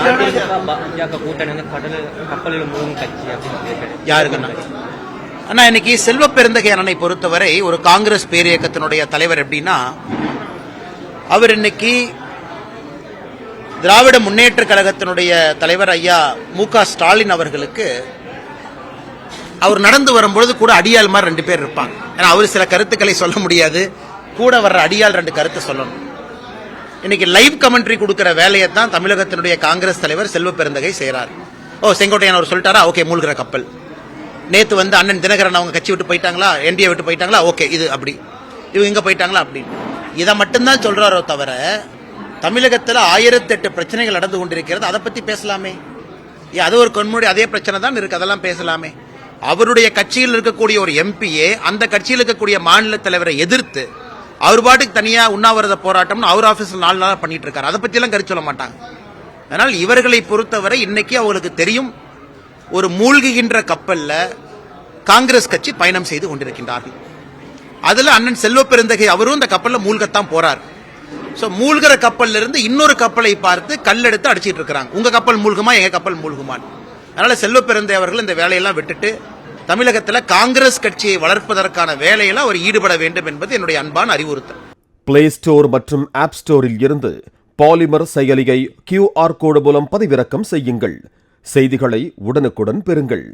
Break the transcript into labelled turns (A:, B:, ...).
A: பாஜக கூட்டணி வந்து கப்பலில் மூழ்கும் கட்சி அப்படின்னு
B: யாருக்குன்னா அண்ணா, இன்னைக்கு செல்வ பெருந்தகை அண்ணனை பொறுத்தவரை ஒரு காங்கிரஸ் பேரியக்கத்தினுடைய தலைவர் எப்படின்னா, அவர் இன்னைக்கு திராவிட முன்னேற்ற கழகத்தினுடைய தலைவர் ஐயா மு.க. ஸ்டாலின் அவர்களுக்கு அவர் நடந்து வரும்பொழுது கூட அடியாள் மாதிரி 2 பேர் இருப்பாங்க. ஏன்னா அவர் சில கருத்துக்களை சொல்ல முடியாது, கூட வர்ற அடியாள் 2 கருத்து சொல்லணும். இன்னைக்கு லைவ் கமெண்ட்ரி கொடுக்கிற வேலையை தான் தமிழகத்தினுடைய காங்கிரஸ் தலைவர் செல்வ பெருந்தகை செய்யறாரு. செங்கோட்டையன் அவர் சொல்லிட்டாரா, ஓகே மூழ்கிற கப்பல். நேத்து வந்து அண்ணன் தினகரன் அவங்க கட்சி விட்டு போயிட்டாங்களா, என்டிஏ விட்டு போயிட்டாங்களா, ஓகே இது அப்படி, இவங்க இங்க போயிட்டாங்களா அப்படி, இதை மட்டும்தான் சொல்றாரோ தவிர தமிழகத்தில் 1008 பிரச்சனைகள் நடந்து கொண்டிருக்கிறது, அதை பத்தி பேசலாமே. அது ஒரு கொன்முடி அதே பிரச்சனை தான் இருக்கு, அதெல்லாம் பேசலாமே. அவருடைய கட்சியில் இருக்கக்கூடிய ஒரு எம்பியே அந்த கட்சியில் இருக்கக்கூடிய மாநில தலைவரை எதிர்த்து அவர் பாட்டுக்கு தனியா உண்ணாவிரத போராட்டம்னு அவர் ஆபீஸ்ல 4 நாளா பண்ணிட்டு இருக்காரு. அதை பத்தி எல்லாம் கருத்து சொல்ல மாட்டாங்க. அதனால் இவர்களை பொறுத்தவரை இன்னைக்கு அவங்களுக்கு தெரியும், ஒரு மூழ்குகின்ற கப்பல்ல காங்கிரஸ் கட்சி பயணம் செய்து கொண்டிருக்கின்றார்கள். அதுல அண்ணன் செல்வ பெருந்தகை அவரும் இந்த கப்பல்ல மூழ்கத்தான் போறார். மூழ்கிற கப்பல்ல இருந்து இன்னொரு கப்பலை பார்த்து கல்லெடுத்து அடிச்சிட்டு இருக்காங்க. உங்க கப்பல் மூழ்குமா, எங்க கப்பல் மூழ்குமா. அதனால செல்வ பெருந்தகை அவர்கள் இந்த வேலையெல்லாம் விட்டுட்டு தமிழகத்தில் காங்கிரஸ் கட்சியை வளர்ப்பதற்கான வேலையில் அவர் ஈடுபட வேண்டும் என்பது என்னுடைய அன்பான அறிவுறுத்தல்.
C: பிளே ஸ்டோர் மற்றும் ஆப் ஸ்டோரில் இருந்து பாலிமர் செயலியை QR கோடு மூலம் பதிவிறக்கம் செய்யுங்கள். செய்திகளை உடனுக்குடன் பெறுங்கள்.